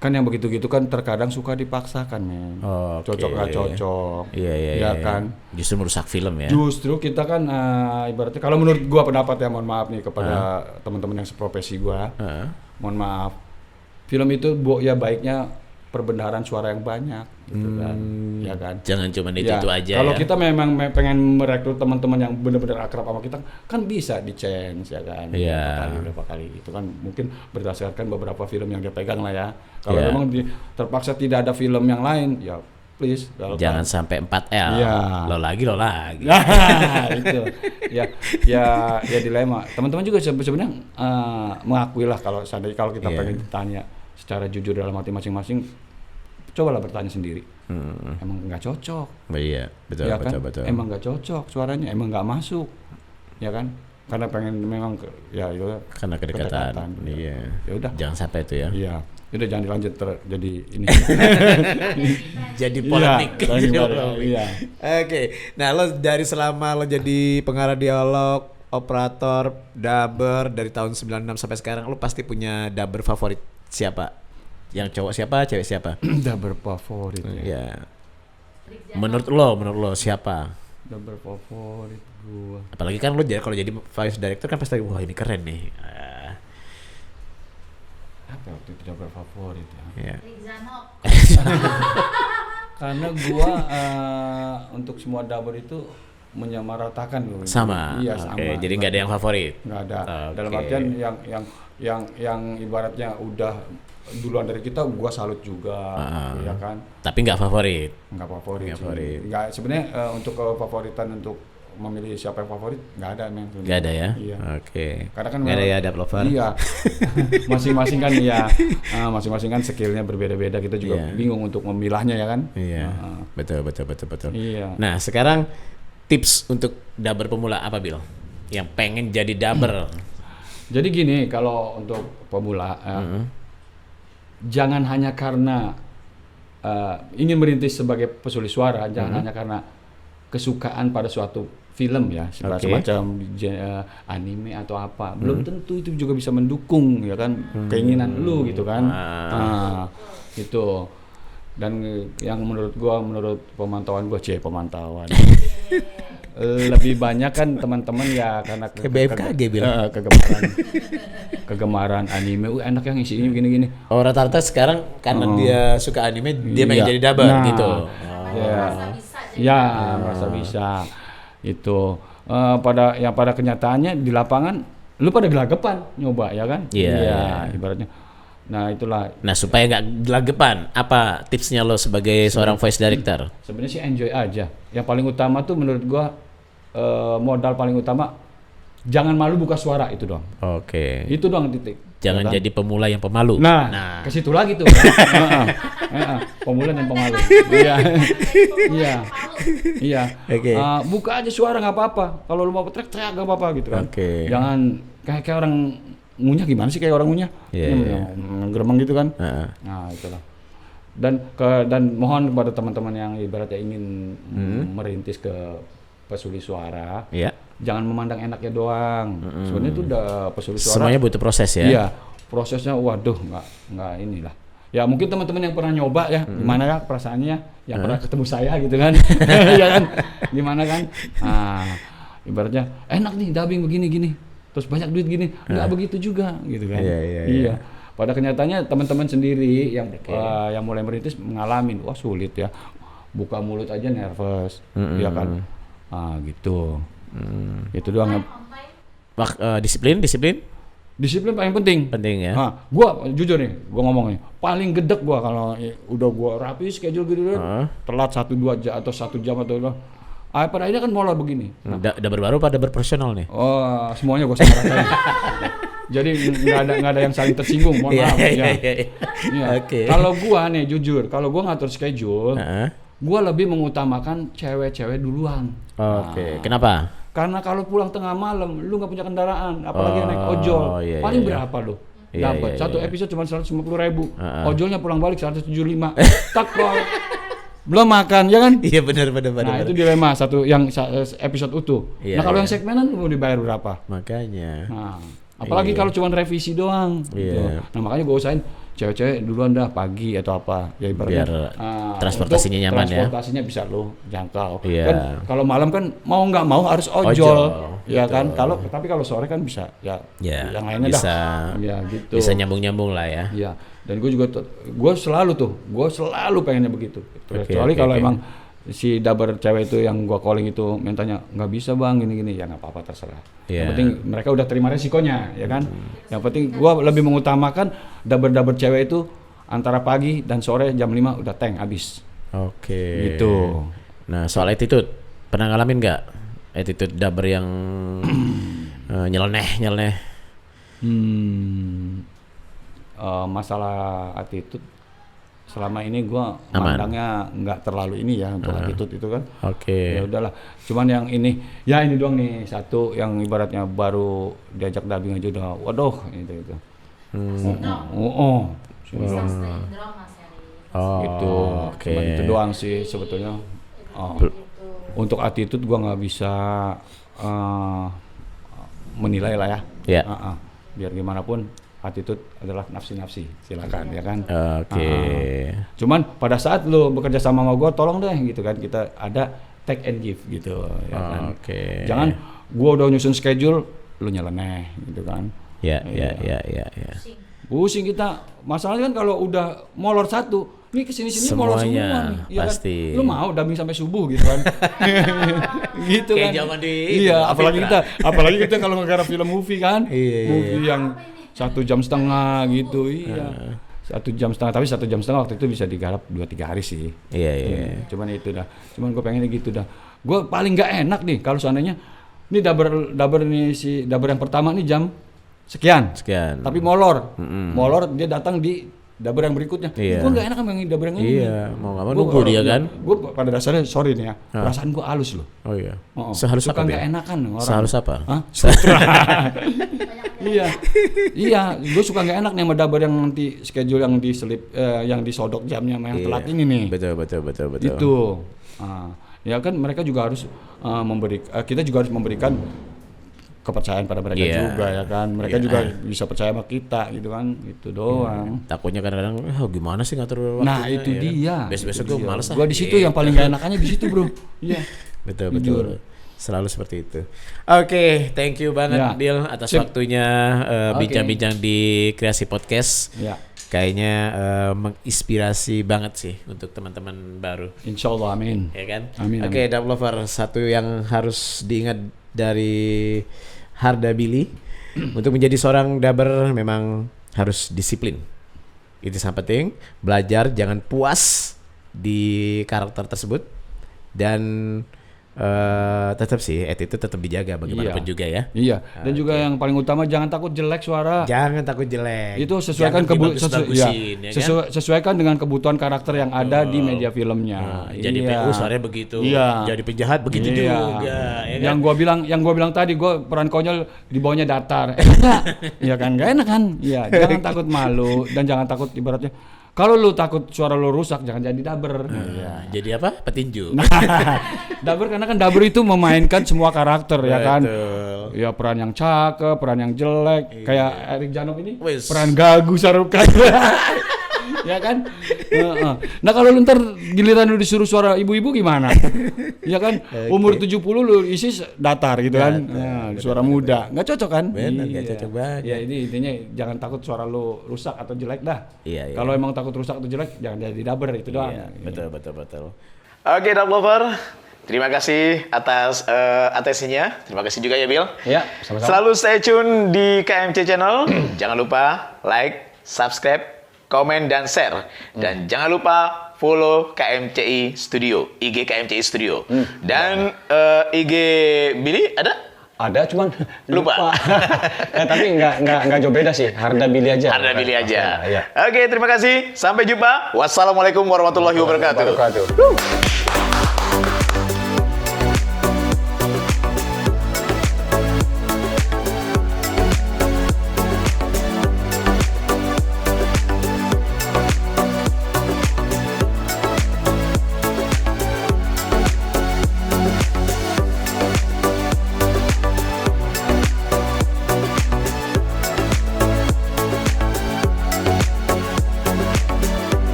Kan yang begitu-gitu kan terkadang suka dipaksakan, men. Oke. Cocok nggak cocok. Iya. kan. Justru merusak film ya. Justru kita kan ibaratnya kalau menurut gua pendapat ya, mohon maaf nih kepada teman-teman yang seprofesi gua. Heeh. Mohon maaf. Film itu ya baiknya perbendaharaan suara yang banyak gitu kan. Ya kan? Jangan cuma itu Ya, aja kalau ya. kita memang pengen merekrut teman-teman yang benar-benar akrab sama kita, kan bisa di change ya kan. Iya. Berapa kali itu kan mungkin berdasarkan beberapa film yang dia pegang lah ya. Kalau Iya. memang terpaksa tidak ada film yang lain, ya please Jangan sampai 4L. Iya. Lo lagi. Nah, itu ya dilema. Teman-teman juga sebenarnya mengakui lah kalau seandainya kalau kita Iya. pengen ditanya secara jujur dalam hati masing-masing, cobalah bertanya sendiri. Emang nggak cocok. Iya, betul, Ya kan? betul. Emang nggak cocok suaranya, emang nggak masuk, ya kan? Karena pengen memang ya itu Karena kedekatan. Iya. Ya udah. Jangan sampai itu ya. Iya. Udah jangan dilanjut jadi ini. Jadi polemik. Iya, Jadi iya. polemik. Iya. Oke. Nah, lo dari selama lo jadi pengarah dialog, operator, dubber dari tahun 96 sampai sekarang, lo pasti punya dubber favorit siapa? Yang cowok siapa, cewek siapa? Udah berfavorit ya. Ya. Menurut lo siapa? Udah berfavorit gua. Apalagi kan lo kalau jadi voice director kan pasti wah ini keren nih. Apa waktu itu udah berfavorit ya? Ya. Rizanov. Karena gua untuk semua dubber itu menyamaratakan loh. Sama. Iya, Oke, sama. jadi nggak ada yang favorit. Nggak ada. Oke. Dalam artian yang ibaratnya udah duluan dari kita, gua salut juga, Ah. ya kan? Tapi nggak favorit. Nggak favorit. Nggak sih. favorit. Nggak, sebenarnya untuk kefavoritan untuk memilih siapa yang favorit nggak ada men. Nggak ada ya? Iya. Oke. Karena kan nggak ada ya dub lover? Iya. Masing-masing kan ya, masing-masing kan skillnya berbeda-beda. Kita juga Iya. bingung untuk memilahnya ya kan? Iya. Betul. Iya. Nah sekarang tips untuk dubber pemula apa Bil? Yang pengen jadi dubber? Jadi gini, kalau untuk pemula, jangan hanya karena ingin merintis sebagai pesulis suara, jangan hanya karena kesukaan pada suatu film ya, semacam anime atau apa. Belum tentu itu juga bisa mendukung ya kan keinginan lu gitu kan. Gitu. Dan yang menurut pemantauan gua pemantauan. Lebih banyak kan teman-teman ya karena BMKG bilang kegemaran anime, enak yang isinya gini-gini. Oh rata-rata sekarang karena dia suka anime dia pengen jadi dubber gitu. Merasa bisa. Itu pada kenyataannya di lapangan lu pada gelagapan nyoba ya kan? Iya, ibaratnya. Nah, itulah. Nah, supaya nggak gelagapan, apa tipsnya lo sebagai seorang voice director? Sebenarnya sih enjoy aja. Yang paling utama tuh menurut gua modal paling utama jangan malu buka suara itu doang. Oke. Itu doang titik. Jangan jadi pemula yang pemalu. Nah. Ke situ lagi tuh. Pemula dan pemalu. Iya. Oke. Buka aja suara nggak apa-apa. Kalau lu mau teriak nggak apa-apa gitu kan. Oke. Jangan kayak orang ngunyah, gimana sih kayak orang ngunyah? Geremeng gitu kan. Nah, itulah. Dan mohon kepada teman-teman yang ibaratnya ingin merintis ke pesulis suara. Iya. Jangan memandang enaknya doang. Sebenarnya itu udah pesulis suara. Semuanya butuh proses ya. Iya, prosesnya waduh nggak inilah. Ya mungkin teman-teman yang pernah nyoba ya, gimana ya perasaannya, yang pernah ketemu saya gitu kan, ya kan, gimana kan? Ibaratnya enak nih dubbing begini-gini, terus banyak duit gini, nggak begitu juga gitu kan? Iya. Pada kenyataannya teman-teman sendiri yang mulai merintis mengalamin, wah sulit ya, buka mulut aja nervous, ya kan? Gitu. Itu doang. Disiplin paling penting ya. Gua jujur nih, gua ngomong nih, paling gedek gua kalau udah gua rapi schedule gitu telat 1-2 jam atau 1 jam atau pada akhirnya kan molor begini. Udah baru pada berprofesional nih. Oh, semuanya gua sama rasain. Jadi nggak ada yang saling tersinggung, mohon maaf ya. Oke. Kalau gua nih jujur, kalau gua ngatur schedule, gua lebih mengutamakan cewek-cewek duluan. Oke. Kenapa? Karena kalau pulang tengah malam, lu nggak punya kendaraan, apalagi naik ojol, paling berapa lu? Dapat satu episode cuma 150.000, ojolnya pulang balik 175, takor, belum makan, ya kan? Iya benar. Nah itu dilema satu yang episode utuh. Nah kalau yang segmenan lu mau dibayar berapa? Makanya. Nah, apalagi kalau cuma revisi doang. Gitu. Nah makanya gue usahain cewek-cewek duluan dah pagi atau apa ya ibaratnya biar transportasinya nyaman transportasinya bisa lo jangkau kan kalau malam kan mau nggak mau harus ojol ya gitu. Kan tapi kalau sore kan bisa yang lainnya bisa, gitu bisa nyambung lah ya dan gue selalu pengennya begitu kecuali kalau emang si dubber cewek itu yang gua calling itu mintanya nggak bisa bang gini ya nggak apa-apa terserah. Yang penting mereka udah terima resikonya ya kan. Yang penting gua lebih mengutamakan dubber cewek itu antara pagi dan sore jam 5 udah tank habis. Oke. Gitu. Nah soal attitude pernah ngalamin nggak attitude dubber yang nyeleneh? Masalah attitude selama ini gue mandangnya nggak terlalu ini ya untuk attitude itu kan. Oke. Ya udahlah. Cuman yang ini doang nih satu yang ibaratnya baru diajak dubbing aja udah waduh itu. Gitu. Oke. Cuman itu doang sih sebetulnya. Untuk attitude gue nggak bisa menilai lah ya. Iya. Biar gimana pun. Attitude adalah nafsi-nafsi, silakan ya kan. Oke. Cuman pada saat lo bekerja sama gue, tolong deh gitu kan kita ada take and give gitu ya kan. Oke. Jangan gue udah nyusun schedule, lo nyeleneh gitu kan. Ya. Pusing kita. Masalahnya kan kalau udah molor satu, ini kesini molor semua nih, ya pasti. Kan? Lu mau dubbing sampai subuh gitu kan. Gitu kan. Iya, apalagi kita kalau ngegarap film movie kan. Movie yang 1 jam setengah gitu, 1 jam setengah, tapi 1 jam setengah waktu itu bisa digarap 2-3 hari sih. Iya. Cuman itu dah. Cuman gue pengennya gitu dah. Gue paling nggak enak nih kalau seandainya ini daber yang pertama nih jam sekian. Tapi molor dia datang di daber yang berikutnya. Iya. Gue nggak enak sama yang daber yang ini. Iya, mau nggak mau nunggu dia kan. Gue pada dasarnya sorry nih ya, perasaan gue halus loh. Oh iya. Sehalus apa? Suka nggak enakan orang. Sehalus apa? Hah? Iya, gue suka nggak enak nih sama daber yang nanti schedule yang diselip, yang disodok jamnya sama yang telat ini nih. Betul. Itu, ya kan mereka juga harus kita juga harus memberikan kepercayaan pada mereka juga ya kan. Mereka juga bisa percaya sama kita gitu kan, itu doang. Takutnya kadang-kadang gimana sih ngatur waktunya. Nah itu dia. Besok gue males Gue di situ yang paling gak enakannya di situ bro. Iya. Betul. Selalu seperti itu. Oke, thank you banget Bill atas waktunya bincang-bincang di Kreasi Podcast. Ya. Kayaknya menginspirasi banget sih untuk teman-teman baru. Insyaallah, amin. Ya kan? Amin. Oke, Dub Lover, satu yang harus diingat dari Harda Billy untuk menjadi seorang dubber memang harus disiplin. Itu sangat penting. Belajar, jangan puas di karakter tersebut dan tetap sih attitude tetap dijaga bagaimanapun juga ya. Iya. Dan juga yang paling utama jangan takut jelek suara. Jangan takut jelek. Itu sesuaikan sesuaikan dengan kebutuhan karakter yang ada di media filmnya. Jadi PU suaranya begitu. Jadi penjahat begitu juga. Ya kan? Yang gua bilang tadi, gua peran konyol di bawahnya datar. Iya kan? Gak enak kan? Iya. Jangan takut malu dan jangan takut ibaratnya. Kalau lu takut suara lu rusak, jangan jadi dubber. Jadi apa? Petinju. Dubber karena kan dubber itu memainkan semua karakter ya kan. Ya peran yang cakep, peran yang jelek, kayak Eric Janov ini peran gagu Sarukan. Ya kan? Nah kalau lu ntar giliran lu disuruh suara ibu-ibu gimana? Ya kan? Umur 70 lu isi datar gitu kan. Nah, suara muda. Nggak cocok kan? Benar, nggak cocok banget. Ya ini intinya jangan takut suara lu rusak atau jelek dah. Iya. Kalau emang takut rusak atau jelek jangan jadi dubber itu doang. Betul. Oke, Dub Lover. Terima kasih atas atensinya. Terima kasih juga ya Bill. Ya, sama-sama. Selalu stay tune di KMC Channel. Jangan lupa like, subscribe, komen, dan share. Dan jangan lupa follow KMCI Studio, IG KMCI Studio. Dan IG Billy ada? Ada, cuman lupa. Tapi nggak jauh beda sih. Harda Billy aja. Harda Billy aja. Oke, terima kasih. Sampai jumpa. Wassalamualaikum warahmatullahi wabarakatuh.